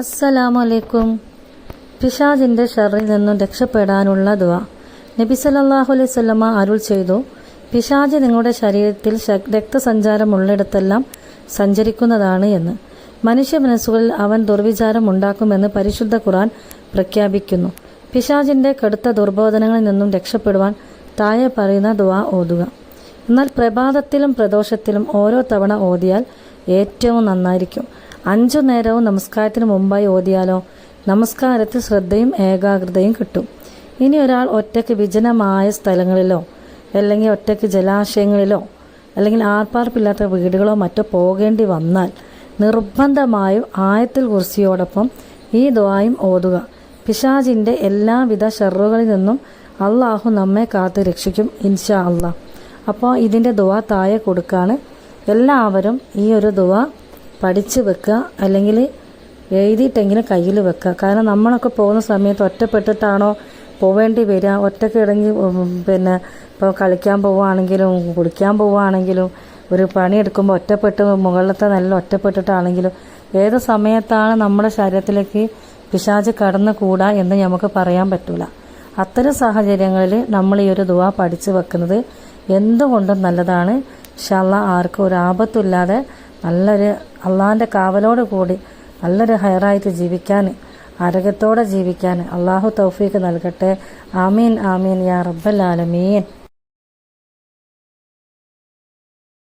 അസ്സലാമു അലൈക്കും. പിശാചിന്റെ ഷർറിൽ നിന്നും രക്ഷപ്പെടാനുള്ള ദുആ. നബി സല്ലല്ലാഹു അലൈഹി വസല്ലമ അരുൾ ചെയ്തു, പിശാച് നിങ്ങളുടെ ശരീരത്തിൽ രക്തസഞ്ചാരമുള്ളിടത്തെല്ലാം സഞ്ചരിക്കുന്നതാണ് എന്ന്. മനുഷ്യ മനസ്സുകളിൽ അവൻ ദുർവിചാരം ഉണ്ടാക്കുമെന്ന് പരിശുദ്ധ ഖുർആൻ പ്രഖ്യാപിക്കുന്നു. പിശാചിന്റെ കടുത്ത ദുർബോധനങ്ങളിൽ നിന്നും രക്ഷപ്പെടുവാൻ താഴെ പറയുന്ന ദുആ ഓതുക. എന്നാൽ പ്രഭാതത്തിലും പ്രദോഷത്തിലും ഓരോ തവണ ഓതിയാൽ ഏറ്റവും നന്നായിരിക്കും. 5 നേരവും നമസ്കാരത്തിന് മുമ്പായി ഓതിയാലോ നമസ്കാരത്തിൽ ശ്രദ്ധയും ഏകാഗ്രതയും കിട്ടും. ഇനി ഒരാൾ ഒറ്റയ്ക്ക് വിജനമായ സ്ഥലങ്ങളിലോ അല്ലെങ്കിൽ ഒറ്റയ്ക്ക് ജലാശയങ്ങളിലോ അല്ലെങ്കിൽ ആർപ്പാർപ്പില്ലാത്ത വീടുകളോ മറ്റോ പോകേണ്ടി വന്നാൽ നിർബന്ധമായും ആയത്തുൽ കുർസിയോടൊപ്പം ഈ ദുആയും ഓതുക. പിശാചിന്റെ എല്ലാവിധ ഷർറുകളിൽ നിന്നും അള്ളാഹു നമ്മെ കാത്തു രക്ഷിക്കും ഇൻഷാ അള്ളാഹ്. അപ്പോൾ ഇതിൻ്റെ ദുആ താഴെ കൊടുക്കാണ്. എല്ലാവരും ഈ ഒരു ദുആ പഠിച്ച് വെക്കുക, അല്ലെങ്കിൽ എഴുതിയിട്ടെങ്കിലും കയ്യിൽ വെക്കുക. കാരണം നമ്മളൊക്കെ പോകുന്ന സമയത്ത് ഒറ്റപ്പെട്ടിട്ടാണോ പോവേണ്ടി വരിക. ഒറ്റയ്ക്ക് ഇറങ്ങി ഇപ്പോൾ കളിക്കാൻ പോവുകയാണെങ്കിലും കുളിക്കാൻ പോവുകയാണെങ്കിലും ഒരു പണിയെടുക്കുമ്പോൾ ഒറ്റപ്പെട്ട് മുകളിലത്തെ നല്ല ഒറ്റപ്പെട്ടിട്ടാണെങ്കിലും ഏത് സമയത്താണ് നമ്മുടെ ശരീരത്തിലേക്ക് പിശാച് കടന്നു കൂടാ എന്ന് നമുക്ക് പറയാൻ പറ്റില്ല. അത്തരം സാഹചര്യങ്ങളിൽ നമ്മൾ ഈ ഒരു ദുആ പഠിച്ചു വെക്കുന്നത് എന്തുകൊണ്ടും നല്ലതാണ്. ഇൻഷാ അല്ലാഹ് ആർക്കും ഒരു ആപത്തുമില്ലാതെ നല്ലൊരു അള്ളാഹിൻ്റെ കാവലോട് കൂടി നല്ലൊരു ഹൈറായിട്ട് ജീവിക്കാൻ, ആരോഗ്യത്തോടെ ജീവിക്കാൻ അള്ളാഹു തൗഫീക്ക് നൽകട്ടെ. ആമീൻ ആമീൻ യാ റബ്ബൽ ആലമീൻ.